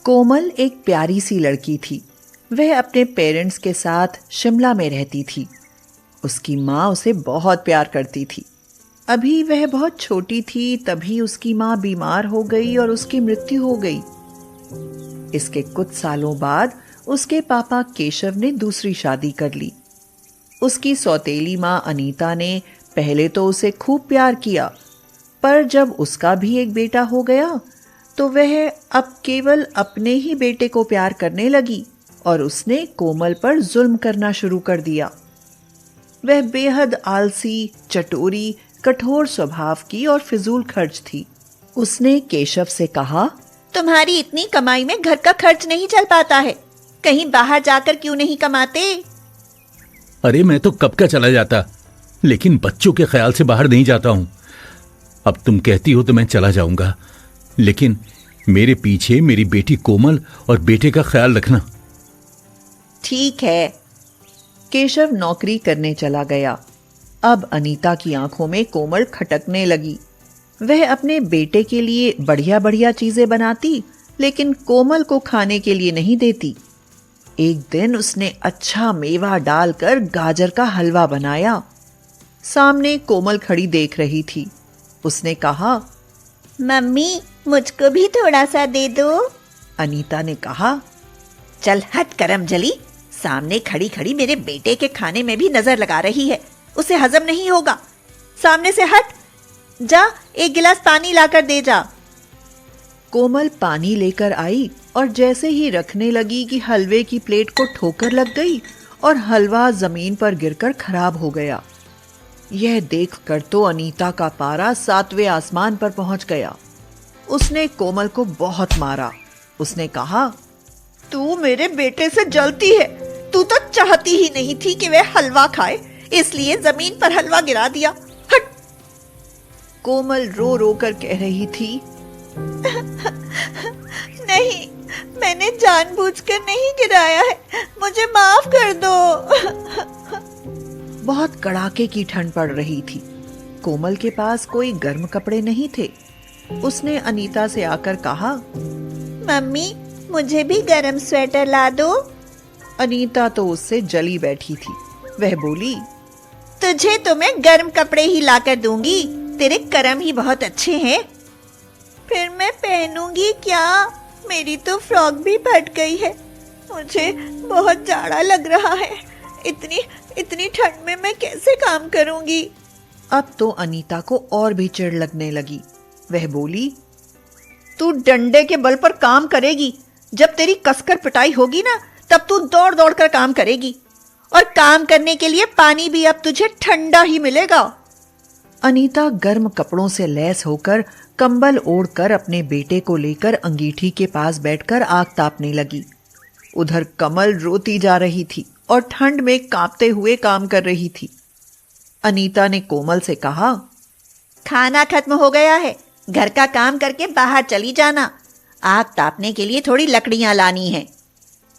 कोमल एक प्यारी सी लड़की थी। वह अपने पेरेंट्स के साथ शिमला में रहती थी। उसकी माँ उसे बहुत प्यार करती थी। अभी वह बहुत छोटी थी, तभी उसकी माँ बीमार हो गई और उसकी मृत्यु हो गई। इसके कुछ सालों बाद उसके पापा केशव ने दूसरी शादी कर ली। उसकी सौतेली माँ अनीता ने पहले तो उसे खूब प्यार किया, पर जब उसका भी एक बेटा हो गया तो वह अब केवल अपने ही बेटे को प्यार करने लगी और उसने कोमल पर जुल्म करना शुरू कर दिया। वह बेहद आलसी, चटोरी, कठोर स्वभाव की और फिजूल खर्च थी। उसने केशव से कहा, तुम्हारी इतनी कमाई में घर का खर्च नहीं चल पाता है, कहीं बाहर जाकर क्यों नहीं कमाते? अरे मैं तो कब का चला जाता, लेकिन बच्चों के ख्याल से बाहर नहीं जाता हूं। अब तुम कहती हो तो मैं चला जाऊंगा, लेकिन मेरे पीछे मेरी बेटी कोमल और बेटे का ख्याल रखना। ठीक है। केशव नौकरी करने चला गया। अब अनीता की आंखों में कोमल खटकने लगी। वह अपने बेटे के लिए बढ़िया बढ़िया चीजें बनाती, लेकिन कोमल को खाने के लिए नहीं देती। एक दिन उसने अच्छा मेवा डालकर गाजर का हलवा बनाया। सामने कोमल खड़ी देख रही थी। उसने कहा, मम्मी मुझको भी थोड़ा सा दे दो। अनीता ने कहा, चल हट करमजली, सामने खड़ी खड़ी मेरे बेटे के खाने में भी नजर लगा रही है, उसे हजम नहीं होगा। सामने से हट, जा एक गिलास पानी लाकर दे जा। कोमल पानी लेकर आई और जैसे ही रखने लगी कि हलवे की प्लेट को ठोकर लग गई और हलवा जमीन पर गिरकर खराब हो गया। यह देखकर तो अनीता का पारा 7वें आसमान पर पहुंच गया। उसने कोमल को बहुत मारा। उसने कहा, तू मेरे बेटे से जलती है, तू तो चाहती ही नहीं थी कि वह हलवा खाए, इसलिए जमीन पर हलवा गिरा दिया। हट। कोमल रो रो कर कह रही थी, नहीं, मैंने जानबूझकर नहीं गिराया है, मुझे माफ कर दो। बहुत कड़ाके की ठंड पड़ रही थी। कोमल के पास कोई गर्म कपड़े नहीं थे। उसने अनीता से आकर कहा, मम्मी मुझे भी गर्म स्वेटर ला दो। अनीता तो उससे जली बैठी थी। वह बोली, तुझे तो मैं गर्म कपड़े ही लाकर दूंगी, तेरे कर्म ही बहुत अच्छे हैं। फिर मैं पहनूंगी क्या? मेरी तो फ्रॉक भी फट गई है, मुझे बहुत जाड़ा लग रहा है, इतनी ठंड में मैं कैसे काम करूंगी? अब तो अनीता को और भी चिढ़ लगने लगी। वह बोली, तू डंडे के बल पर काम करेगी, जब तेरी कसकर पिटाई होगी ना, तब तू दौड़ दौड़ कर काम करेगी, और काम करने के लिए पानी भी अब तुझे ठंडा ही मिलेगा। अनीता गर्म कपड़ों से लैस होकर कंबल ओढ़कर अपने बेटे को लेकर अंगीठी के पास बैठकर आग तापने लगी। उधर कमल रोती जा रही थी और ठंड में कांपते हुए काम कर रही थी। अनीता ने कोमल से कहा, खाना खत्म हो गया है, घर का काम करके बाहर चली जाना, आग तापने के लिए थोड़ी लकड़ियां लानी है।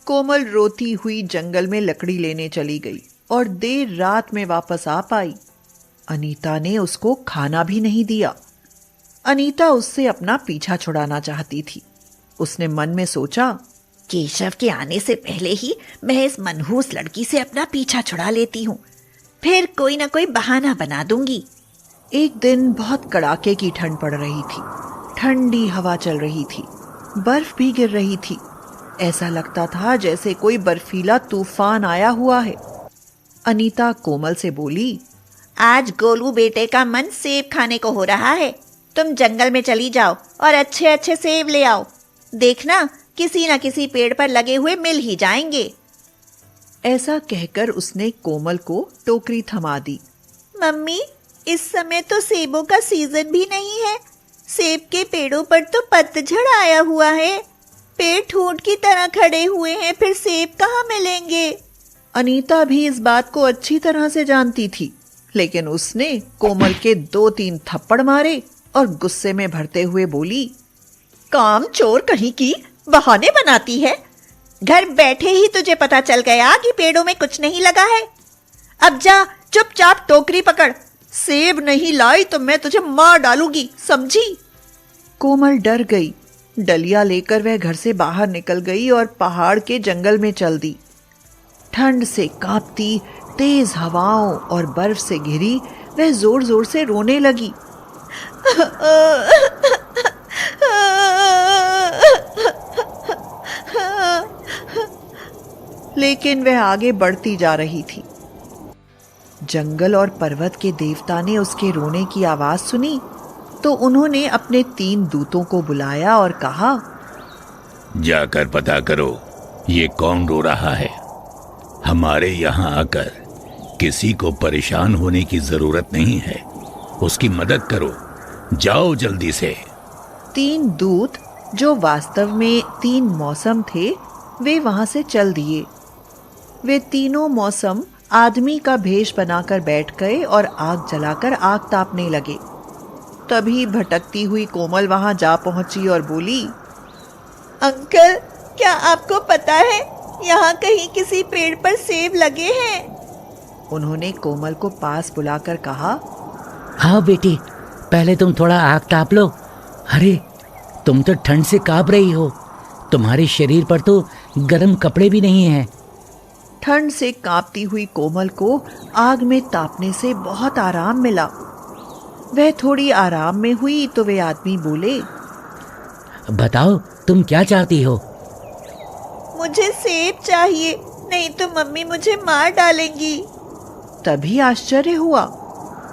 कोमल रोती हुई जंगल में लकड़ी लेने चली गई और देर रात में वापस आ पाई। अनीता ने उसको खाना भी नहीं दिया। अनीता उससे अपना पीछा छुड़ाना चाहती थी। उसने मन में सोचा, केशव के आने से पहले ही मैं इस मनहूस लड़की से अपना पीछा छुड़ा लेती हूँ, फिर कोई ना कोई बहाना बना दूंगी। एक दिन बहुत कड़ाके की ठंड पड़ रही थी। ठंडी हवा चल रही थी, बर्फ भी गिर रही थी। ऐसा लगता था जैसे कोई बर्फीला तूफान आया हुआ है। अनीता कोमल से बोली, आज गोलू बेटे का मन सेब खाने को हो रहा है, तुम जंगल में चली जाओ और अच्छे अच्छे सेब ले आओ, देखना किसी न किसी पेड़ पर लगे हुए मिल ही जाएंगे। ऐसा कहकर उसने कोमल को टोकरी थमा दी। मम्मी, इस समय तो सेबों का सीजन भी नहीं है, सेब के पेड़ों पर तो पतझड़ आया हुआ है, पेड़ ठूंठ की तरह खड़े हुए हैं, फिर सेब कहाँ मिलेंगे? अनीता भी इस बात को अच्छी तरह से जानती थी, लेकिन उसने कोमल के 2-3 थप्पड़ मारे और गुस्से में भरते हुए बोली, काम चोर कहीं की, बहाने बनाती है, घर बैठे ही तुझे पता चल गया कि पेड़ों में कुछ नहीं लगा है। अब जा चुपचाप टोकरी पकड़, सेब नहीं लाई तो मैं तुझे मार डालूंगी, समझी? कोमल डर गई। डलिया लेकर वह घर से बाहर निकल गई और पहाड़ के जंगल में चल दी। ठंड से कांपती, तेज हवाओं और बर्फ से घिरी वह जोर जोर से रोने लगी। लेकिन वह आगे बढ़ती जा रही थी। जंगल और पर्वत के देवता ने उसके रोने की आवाज सुनी तो उन्होंने अपने 3 दूतों को बुलाया और कहा, जाकर पता करो ये कौन रो रहा है। हमारे यहाँ आकर किसी को परेशान होने की जरूरत नहीं है, उसकी मदद करो, जाओ जल्दी से। 3 दूत जो वास्तव में 3 मौसम थे, वे वहां से चल दिए। वे तीनों मौसम आदमी का भेष बनाकर बैठ गए और आग जलाकर आग तापने लगे। तभी भटकती हुई कोमल वहां जा पहुंची और बोली, अंकल, क्या आपको पता है यहाँ कहीं किसी पेड़ पर सेब लगे हैं? उन्होंने कोमल को पास बुलाकर कहा, हाँ बेटी, पहले तुम थोड़ा आग ताप लो। अरे तुम तो ठंड से कांप रही हो, तुम्हारे शरीर पर तो गर्म कपड़े भी नहीं हैं। ठंड से कांपती हुई कोमल को आग में तापने से बहुत आराम मिला। वह थोड़ी आराम में हुई तो वे आदमी बोले, बताओ तुम क्या चाहती हो? मुझे सेब चाहिए, नहीं तो मम्मी मुझे मार डालेंगी। तभी आश्चर्य हुआ।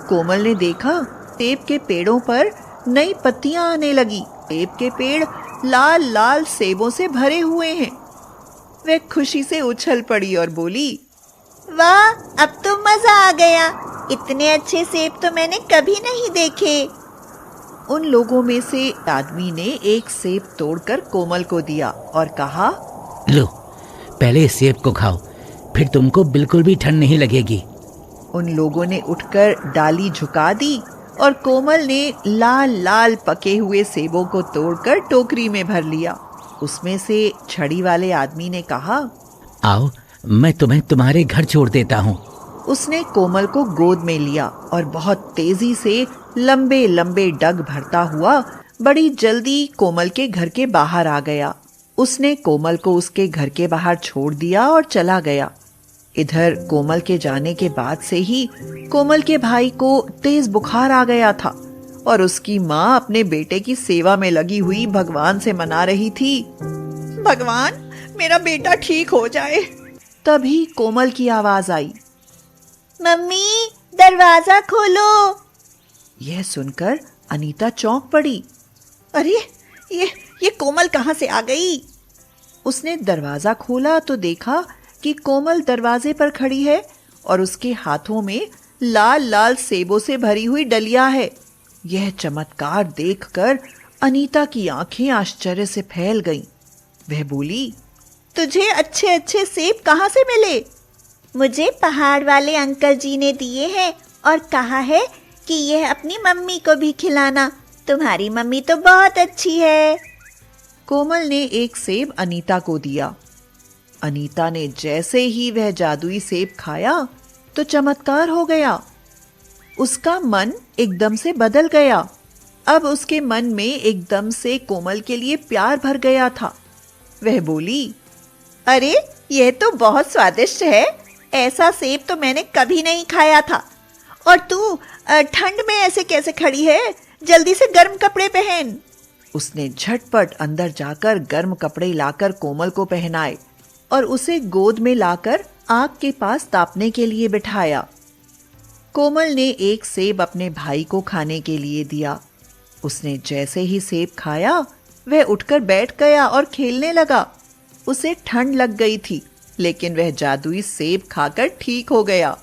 कोमल ने देखा सेब के पेड़ों पर नई पत्तियां आने लगी। सेब के पेड़ लाल लाल सेबों से भरे हुए हैं। वह खुशी से उछल पड़ी और बोली, वाह, अब तो मजा आ गया, इतने अच्छे सेब तो मैंने कभी नहीं देखे। उन लोगों में से आदमी ने एक सेब तोड़कर कोमल को दिया और कहा, लो, पहले इस सेब को खाओ, फिर तुमको बिल्कुल भी ठंड नहीं लगेगी। उन लोगों ने उठकर डाली झुका दी और कोमल ने लाल लाल पके हुए सेबों को तोड़कर टोकरी में भर लिया। उसमें से छड़ी वाले आदमी ने कहा, आओ, मैं तुम्हें तुम्हारे घर छोड़ देता हूँ। उसने कोमल को गोद में लिया और बहुत तेजी से लंबे लंबे डग भरता हुआ बड़ी जल्दी कोमल के घर के बाहर आ गया। उसने कोमल को उसके घर के बाहर छोड़ दिया और चला गया। इधर कोमल के जाने के बाद से ही कोमल के भाई को तेज बुखार आ गया था और उसकी माँ अपने बेटे की सेवा में लगी हुई भगवान से मना रही थी, भगवान, मेरा बेटा ठीक हो जाए। तभी कोमल की आवाज आई, मम्मी, दरवाजा खोलो। यह सुनकर अनीता चौंक पड़ी। अरे ये कोमल कहाँ से आ गई? उसने दरवाजा खोला तो देखा कि कोमल दरवाजे पर खड़ी है और उसके हाथों में लाल लाल सेबों से भरी हुई डलिया है। यह चमत्कार देखकर अनीता की आंखें आश्चर्य से फैल गईं। वह बोली, तुझे अच्छे अच्छे सेब कहाँ से मिले? मुझे पहाड़ वाले अंकल जी ने दिए हैं और कहा है कि यह अपनी मम्मी को भी खिलाना। तुम्हारी मम्मी तो बहुत अच्छी है। कोमल ने एक सेब अनीता को दिया। अनीता ने जैसे ही वह जादुई सेब खाया तो चमत्कार हो गया। उसका मन एकदम से बदल गया। अब उसके मन में एकदम से कोमल के लिए प्यार भर गया था। वह बोली, अरे यह तो बहुत स्वादिष्ट है, ऐसा सेब तो मैंने कभी नहीं खाया था। और तू ठंड में ऐसे कैसे खड़ी है? जल्दी से गर्म कपड़े पहन। उसने झटपट अंदर जाकर गर्म कपड़े लाकर कोमल को पहनाए और उसे गोद में लाकर आग के पास तापने के लिए बिठाया। कोमल ने एक सेब अपने भाई को खाने के लिए दिया। उसने जैसे ही सेब खाया वह उठकर बैठ गया और खेलने लगा। उसे ठंड लग गई थी, लेकिन वह जादुई सेब खाकर ठीक हो गया।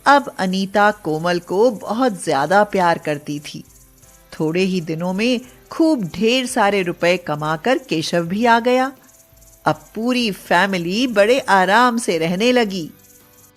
अब अनीता कोमल को बहुत ज्यादा प्यार करती थी। थोड़े ही दिनों में खूब ढेर सारे रुपए कमाकर केशव भी आ गया। अब पूरी फैमिली बड़े आराम से रहने लगी।